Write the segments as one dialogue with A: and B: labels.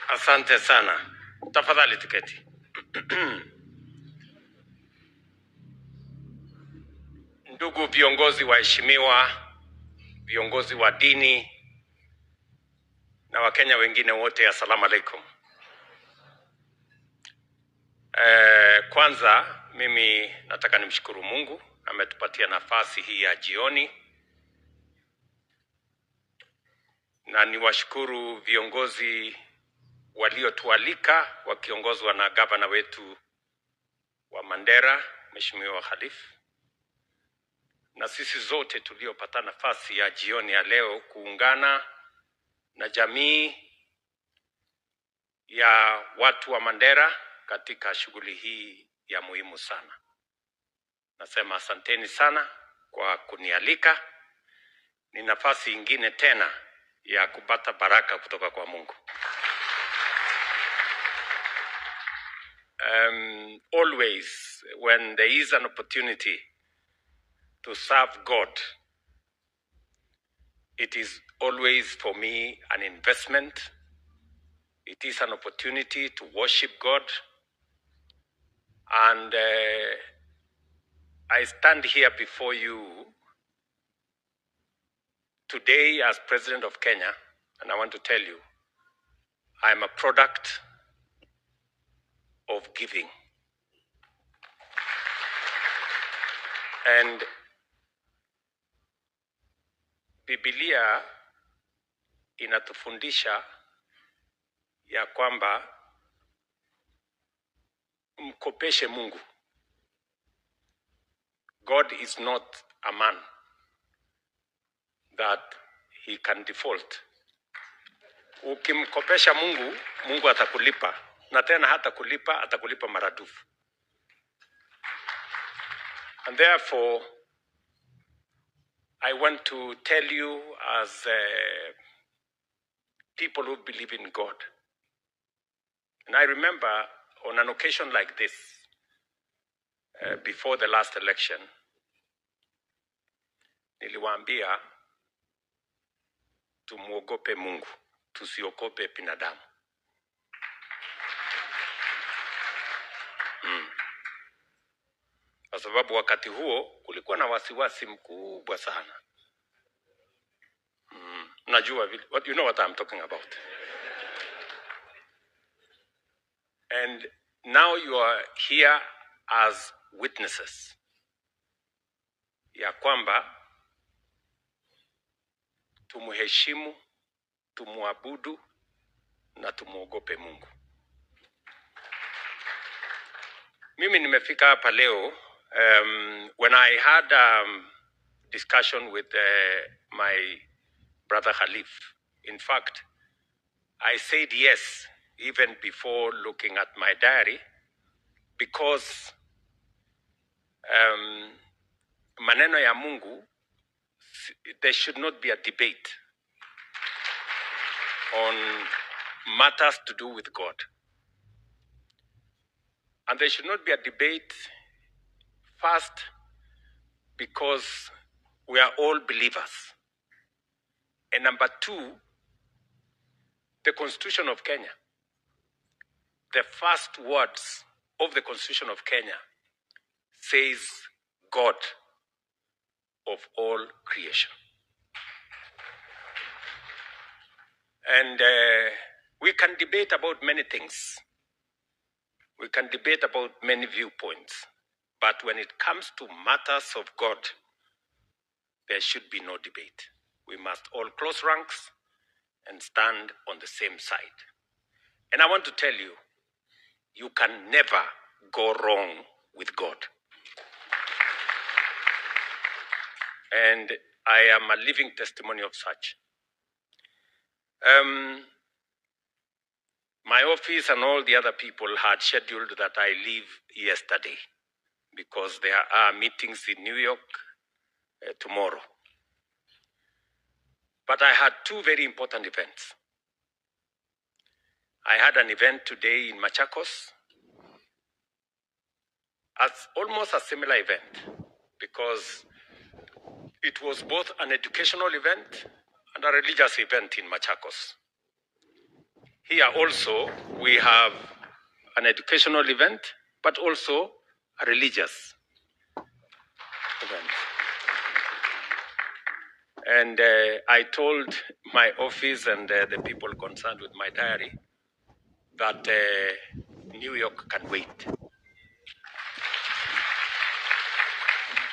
A: Asante sana. Tafadhali tuketi. Ndugu viongozi waheshimiwa, viongozi wa dini na Wakenya wengine wote, asalamu alaikum. Kwanza mimi nataka nimshukuru Mungu ametupatia nafasi hii ya jioni, na niwashukuru viongozi waliotualika wakiongozwa na gavana wetu wa Mandera, Mheshimiwa Khalif, na sisi zote tuliopata nafasi ya jioni ya leo kuungana na jamii ya watu wa Mandera katika shughuli hii ya muhimu sana. Nasema asanteni sana kwa kunialika. Ni nafasi ingine tena ya kupata baraka kutoka kwa Mungu. Always when there is an opportunity to serve God, it is always for me an investment. It is an opportunity to worship God. And I stand here before you today as President of Kenya, and I want to tell you, I am a product of giving. And Biblia inatufundisha ya kwamba mkopeshe Mungu. God is not a man that he can default. Ukimkopesha Mungu, Mungu atakulipa. Na tena hata kulipa, atakulipa maradufu. And therefore, I want to tell you as people who believe in God. And I remember on an occasion like this, before the last election, niliwaambia tumuogope Mungu, tusiogope binadamu. Kwa sababu wakati huo kulikuwa na wasiwasi mkubwa sana. Najua vile, you know what I'm talking about. And now you are here as witnesses ya kwamba tumuheshimu, tumuabudu na tumuogope Mungu. Mimi nimefika hapa leo when I had discussion with my brother Khalif. In fact, I said yes even before looking at my diary, because maneno ya Mungu, there should not be a debate on matters to do with God. And there should not be a debate, first, because we are all believers. And number two, the Constitution of Kenya, the first words of the Constitution of Kenya says God of all creation. And we can debate about many things. We can debate about many viewpoints. But when it comes to matters of God, there should be no debate. We must all close ranks and stand on the same side. And I want to tell you, you can never go wrong with God. And I am a living testimony of such. My office and all the other people had scheduled that I leave yesterday because there are meetings in New York tomorrow. But I had two very important events. I had an event today in Machakos, as almost a similar event, because it was both an educational event and a religious event in Machakos. Here also, we have an educational event, but also a religious event. And I told my office and the people concerned with my diary that New York can wait.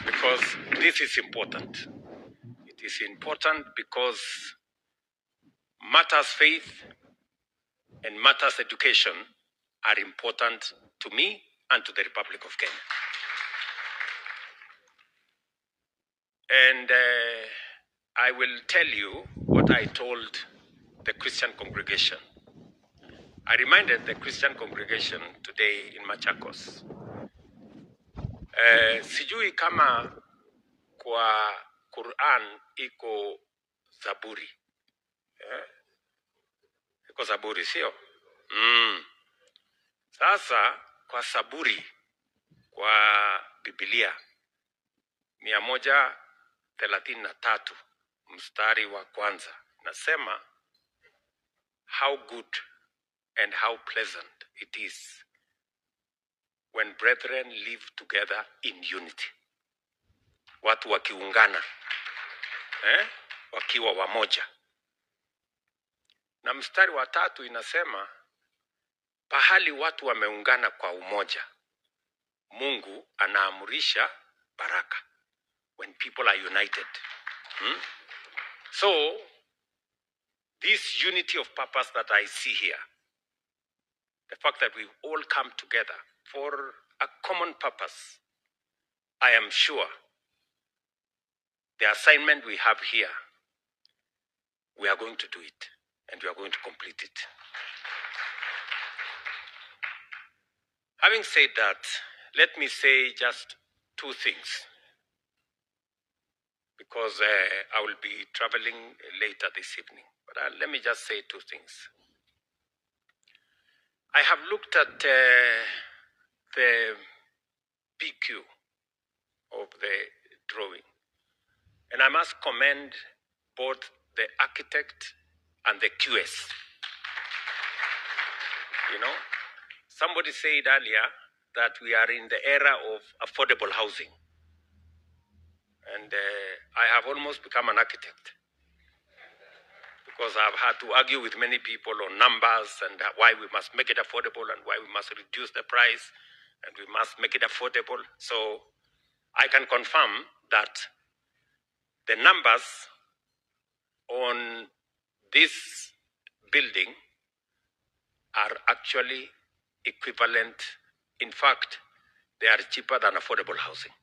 A: Because this is important. It is important because matters faith and matters education are important to me and to the Republic of Kenya. And I will tell you what I told the Christian congregation. I reminded the Christian congregation today in Machakos. Sijui kama kwa Quran iko Zaburi. Iko Zaburi, sio? Sasa kwa Zaburi, kwa Biblia 133 mstari wa kwanza nasema, how good and how pleasant it is when brethren live together in unity. Watu wakiungana, wakiwa wamoja. Na mstari wa 3 inasema, pahali watu wameungana kwa umoja, Mungu anaamurisha baraka. When people are united. So, this unity of purpose that I see here, the fact that we all come together for a common purpose, I am sure the assignment we have here, we are going to do it and we are going to complete it. Having said that, let me say just 2 things, because I will be traveling later this evening. But let me just say 2 things. I have looked at the PQ of the drawing, and I must commend both the architect and the QS. You know, somebody said earlier that we are in the era of affordable housing. And I have almost become an architect, because I've had to argue with many people on numbers and why we must make it affordable and why we must reduce the price and we must make it affordable. So I can confirm that the numbers on this building are actually equivalent. In fact, they are cheaper than affordable housing.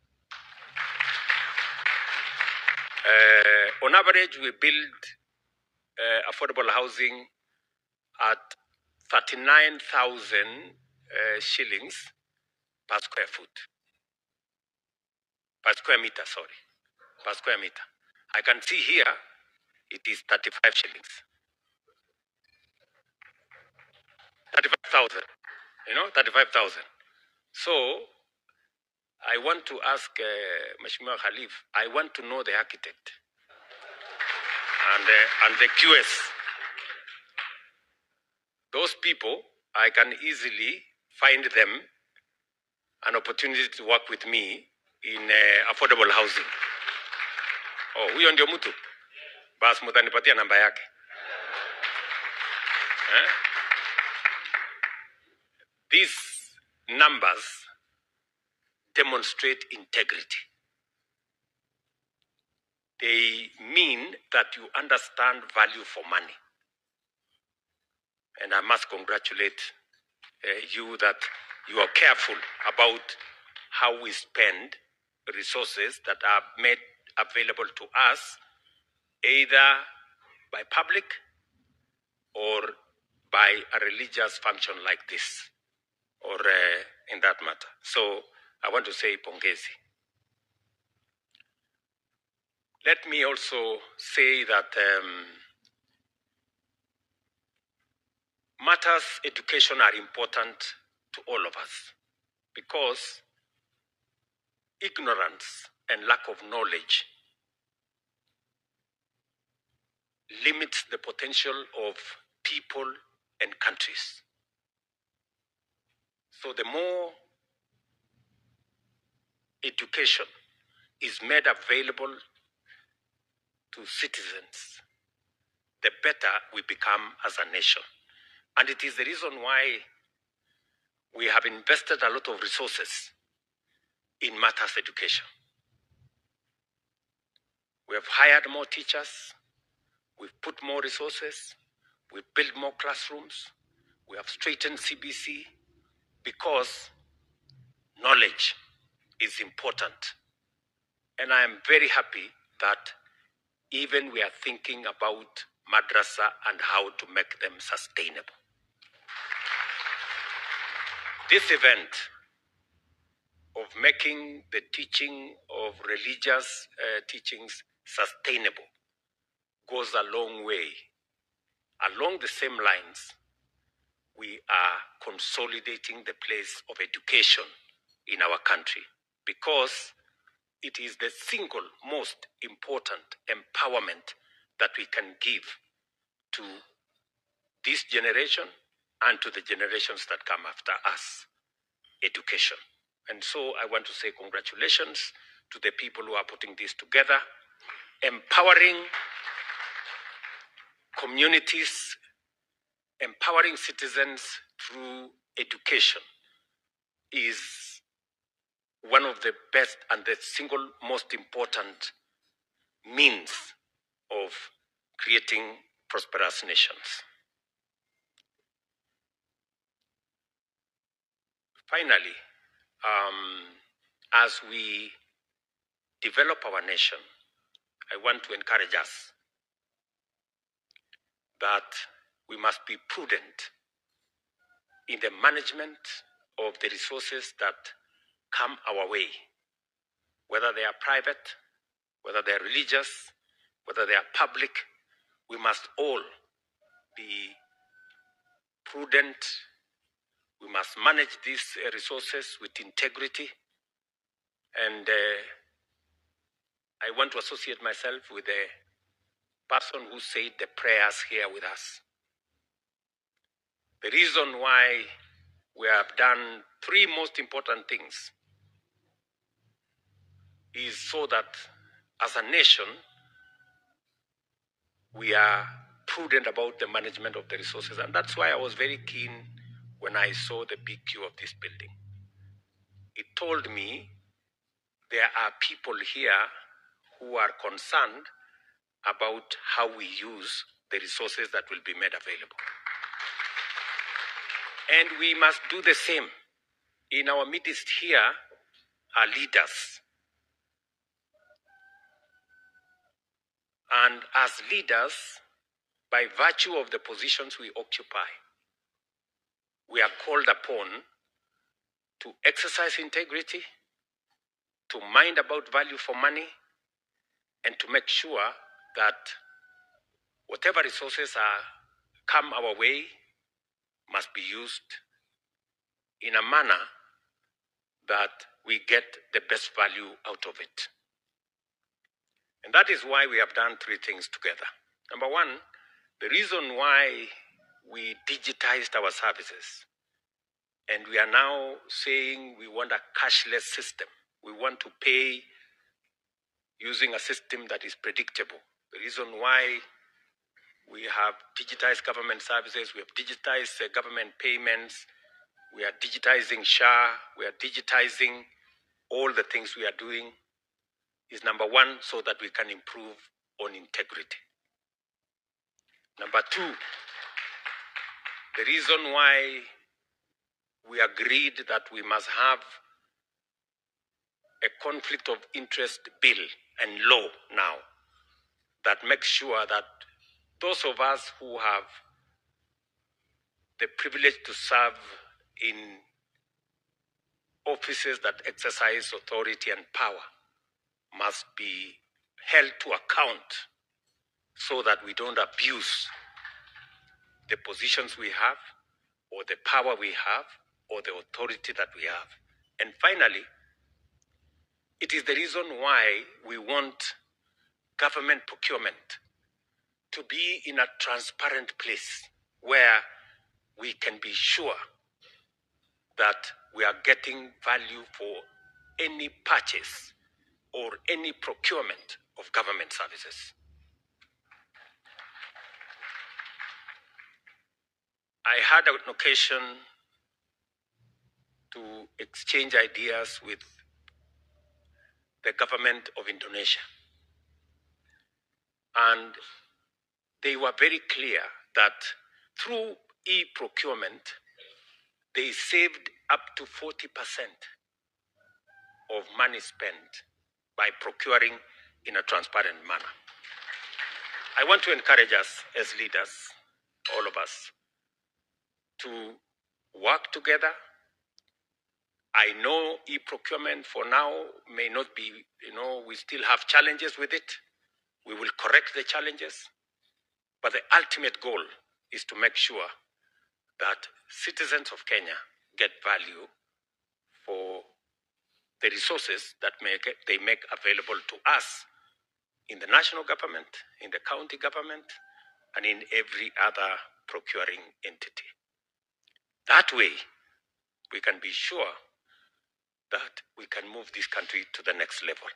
A: On average, we build affordable housing at 39,000 shillings per square foot. Per square meter, sorry. Per square meter. I can see here, it is 35 shillings. 35,000. You know, 35,000. So, I want to ask Mheshimiwa Khalif, I want to know the architect and the QS. Those people, I can easily find them an opportunity to work with me in affordable housing. Oh, huyo ndio mtu. Bas mutanipatia namba yake. These numbers demonstrate integrity. They mean that you understand value for money. And I must congratulate you that you are careful about how we spend resources that are made available to us, either by public or by a religious function like this, or in that matter. So I want to say pongezi. Let me also say that matters education are important to all of us, because ignorance and lack of knowledge limits the potential of people and countries. So the more education is made available to citizens, the better we become as a nation. And it is the reason why we have invested a lot of resources in matters education. We have hired more teachers, we've put more resources, we've built more classrooms, we have straightened CBC, because knowledge is important. And I am very happy that even we are thinking about madrasa and how to make them sustainable. This event of making the teaching of religious teachings sustainable goes a long way. Along the same lines, we are consolidating the place of education in our country, because it is the single most important empowerment that we can give to this generation and to the generations that come after us, education. And so I want to say congratulations to the people who are putting this together. Empowering communities, empowering citizens through education is one of the best and the single most important means of creating prosperous nations. Finally, as we develop our nation, I want to encourage us that we must be prudent in the management of the resources that come our way, whether they are private, whether they are religious, whether they are public. We must all be prudent. We must manage these resources with integrity. And I want to associate myself with the person who said the prayers here with us. The reason why we have done three most important things is so that as a nation, we are prudent about the management of the resources. And that's why I was very keen when I saw the big queue of this building. It told me there are people here who are concerned about how we use the resources that will be made available. And we must do the same. In our midst here are leaders. And as leaders, by virtue of the positions we occupy, we are called upon to exercise integrity, to mind about value for money, and to make sure that whatever resources come our way must be used in a manner that we get the best value out of it. And that is why we have done three things together. Number one, the reason why we digitized our services, and we are now saying we want a cashless system. We want to pay using a system that is predictable. The reason why we have digitized government services, we have digitized government payments, we are digitizing SHA, we are digitizing all the things we are doing is number one, so that we can improve on integrity. Number two, the reason why we agreed that we must have a conflict of interest bill and law now that makes sure that those of us who have the privilege to serve in offices that exercise authority and power must be held to account so that we don't abuse the positions we have or the power we have or the authority that we have. And finally, it is the reason why we want government procurement to be in a transparent place where we can be sure that we are getting value for any purchase or any procurement of government services. I had an occasion to exchange ideas with the government of Indonesia. And they were very clear that through e-procurement, they saved up to 40% of money spent by procuring in a transparent manner. I want to encourage us as leaders, all of us, to work together. I know e-procurement for now may not be, we still have challenges with it. We will correct the challenges. But the ultimate goal is to make sure that citizens of Kenya get value for the resources that they make available to us in the national government, in the county government, and in every other procuring entity. That way, we can be sure that we can move this country to the next level.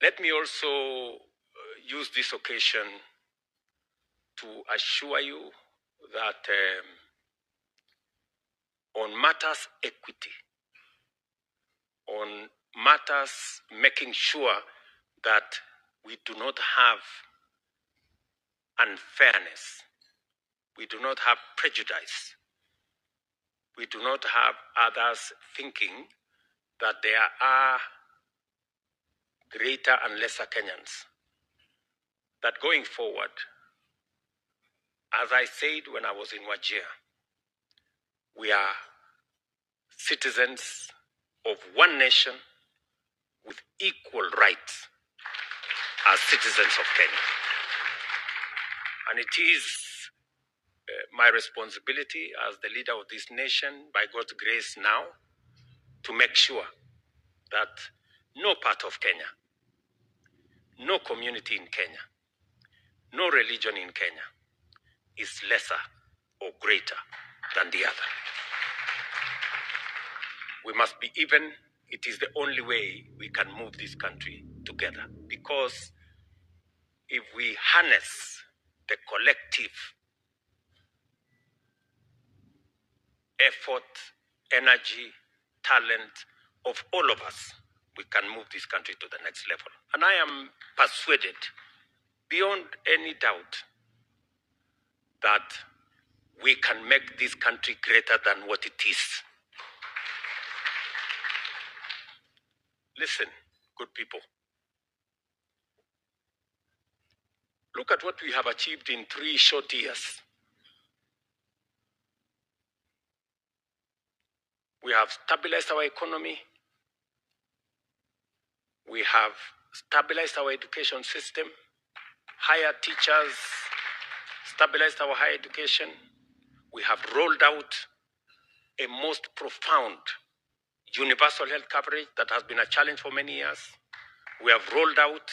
A: Let me also use this occasion to assure you that on matters equity, on matters making sure that we do not have unfairness, we do not have prejudice, we do not have others thinking that there are greater and lesser Kenyans. That going forward, as I said when I was in Wajir, we are citizens of one nation with equal rights as citizens of Kenya. And it is my responsibility as the leader of this nation, by God's grace now, to make sure that no part of Kenya, no community in Kenya, no religion in Kenya is lesser or greater than the other. We must be even. It is the only way we can move this country together. Because if we harness the collective effort, energy, talent of all of us, we can move this country to the next level. And I am persuaded, beyond any doubt, that we can make this country greater than what it is. Listen, good people. Look at what we have achieved in 3 short years. We have stabilized our economy. We have stabilized our education system, hired teachers, stabilized our higher education. We have rolled out a most profound universal health coverage that has been a challenge for many years. We have rolled out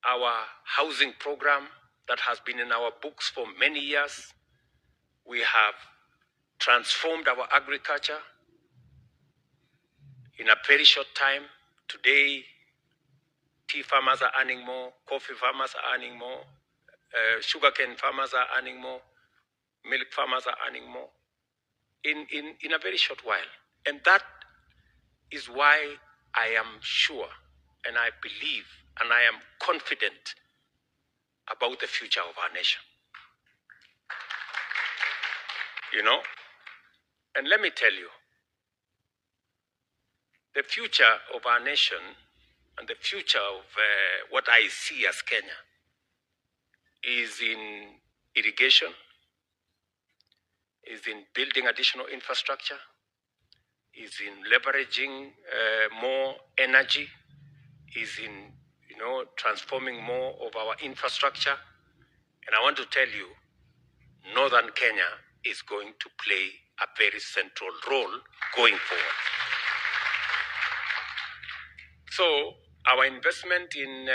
A: our housing program that has been in our books for many years. We have transformed our agriculture in a very short time. Today, tea farmers are earning more, coffee farmers are earning more, sugarcane farmers are earning more, milk farmers are earning more in a very short while. And that is why I am sure and I believe and I am confident about the future of our nation. And let me tell you, the future of our nation and the future of what I see as Kenya is in irrigation, is in building additional infrastructure, is in leveraging more energy, is in transforming more of our infrastructure. And I want to tell you, Northern Kenya is going to play a very central role going forward. So our investment in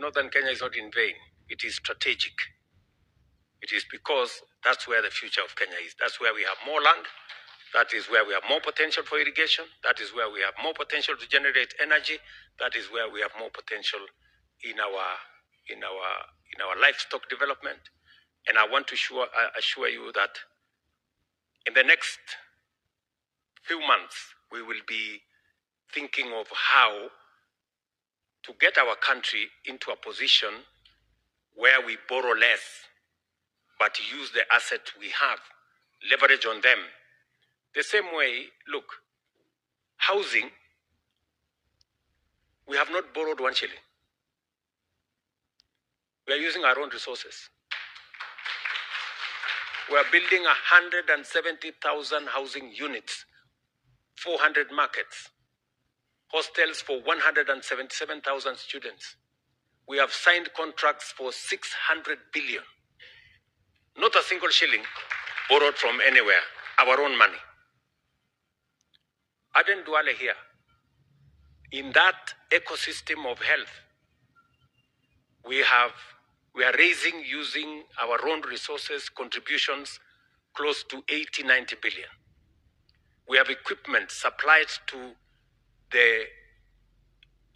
A: Northern Kenya is not in vain. it is strategic. It is because that's where the future of Kenya is. That's where we have more land. That is where we have more potential for irrigation. That is where we have more potential to generate energy. That is where we have more potential in our livestock development. And I want to assure you that in the next few months, we will be thinking of how to get our country into a position where we borrow less, but use the assets we have, leverage on them. The same way, look, housing, we have not borrowed 1 shilling. We are using our own resources. We are building 170,000 housing units, 400 markets, hostels for 177,000 students. We have signed contracts for 600 billion. Not a single shilling borrowed from anywhere, our own money. Aden Duale here, in that ecosystem of health, we are raising, using our own resources, contributions close to 80-90 billion. We have equipment supplied to the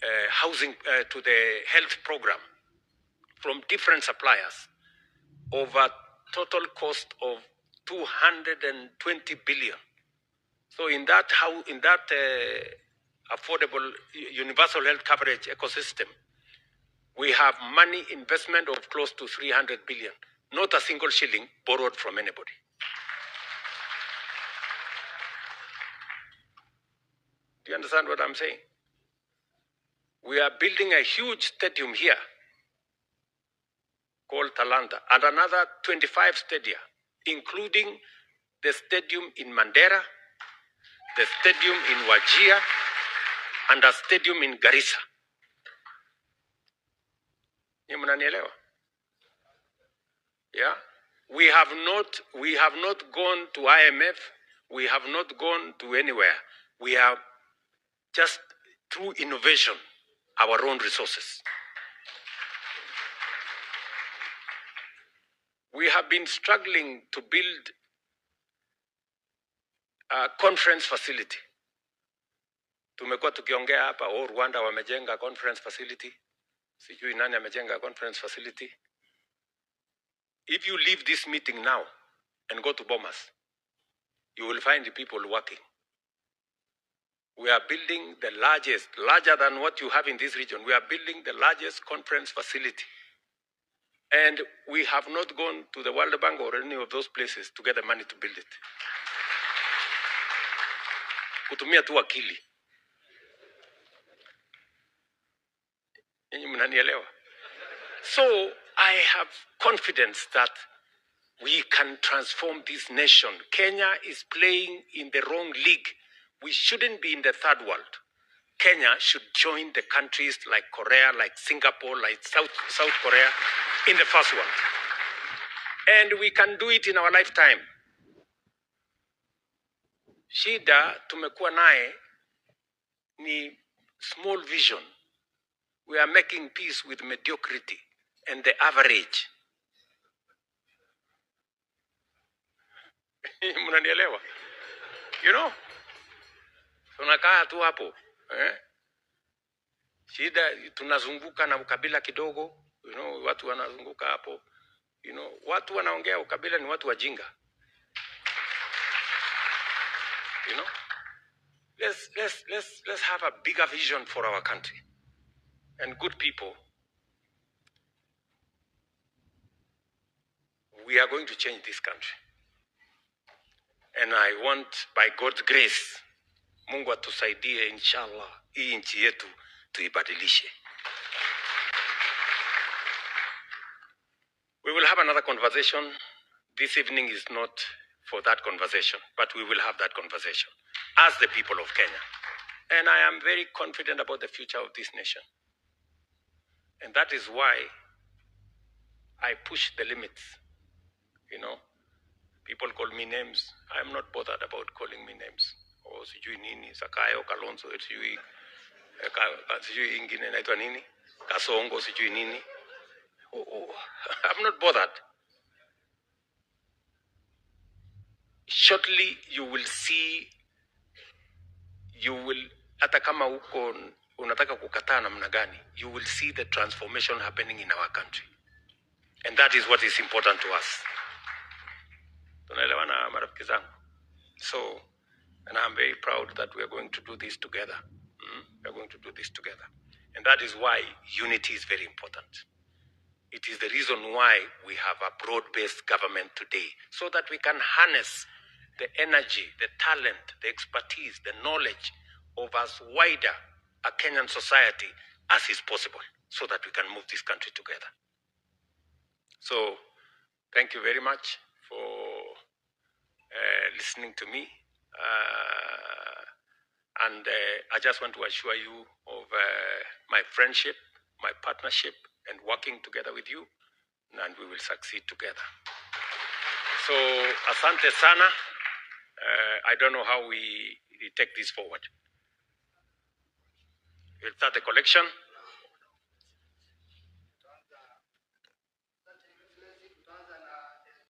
A: to the health program from different suppliers over total cost of 220 billion. So in that affordable universal health coverage ecosystem, we have money investment of close to 300 billion, not a single shilling borrowed from anybody. Do you understand what I'm saying? We are building a huge stadium here called Talanta and another 25 stadia, including the stadium in Mandera, the stadium in Wajir, and a stadium in Garissa. Yeah, we have not gone to IMF. We have not gone to anywhere. We have just through innovation, our own resources. We have been struggling to build a conference facility. Tumekuwa tukiongea hapa, Rwanda wamejenga conference facility. Sijui nani amejenga conference facility. If you leave this meeting now and go to Bomas, you will find the people working. We are building the largest, larger than what you have in this region. We are building the largest conference facility. And we have not gone to the World Bank or any of those places to get the money to build it. Kutumia tu akili. So I have confidence that we can transform this nation. Kenya is playing in the wrong league. We shouldn't be in the third world. Kenya should join the countries like Korea, like Singapore, like South Korea in the first world. And we can do it in our lifetime. Shida tumekuwa nae ni small vision. We are making peace with mediocrity and the average. Mnanielewa? You know? Tunakaa tu hapo. Shida tunazunguka na ukabila kidogo. You know, watu wanazunguka hapo. You know, watu wanaongea ukabila ni watu wajinga. You know? Let's have a bigger vision for our country. And good people, we are going to change this country. And I want, by God's grace, Mungu atusaidie inshallah, hii nchi yetu tuibadilishe. We will have another conversation. This evening is not for that conversation, but we will have that conversation as the people of Kenya. And I am very confident about the future of this nation. And that is why I push the limits. You know, people call me names. I am not bothered about calling me names. Oh, sijui nini, Sakayo, Kalonzo, sijui ingine naitwa nini, Kasongo, sijui nini. I'm not bothered. Shortly you will see, hata kama uko unataka kukataa namna gani, you will see the transformation happening in our country. And that is what is important to us. Tunaelewana marafiki zangu? So, and I'm very proud that we are going to do this together. We are going to do this together. And that is why unity is very important. It is the reason why we have a broad-based government today, so that we can harness the energy, the talent, the expertise, the knowledge of as wider a Kenyan society as is possible, so that we can move this country together. So, thank you very much for listening to me. And I just want to assure you of my friendship, my partnership, and working together with you, and we will succeed together. So, asante sana. I don't know how we take this forward. We'll start the collection.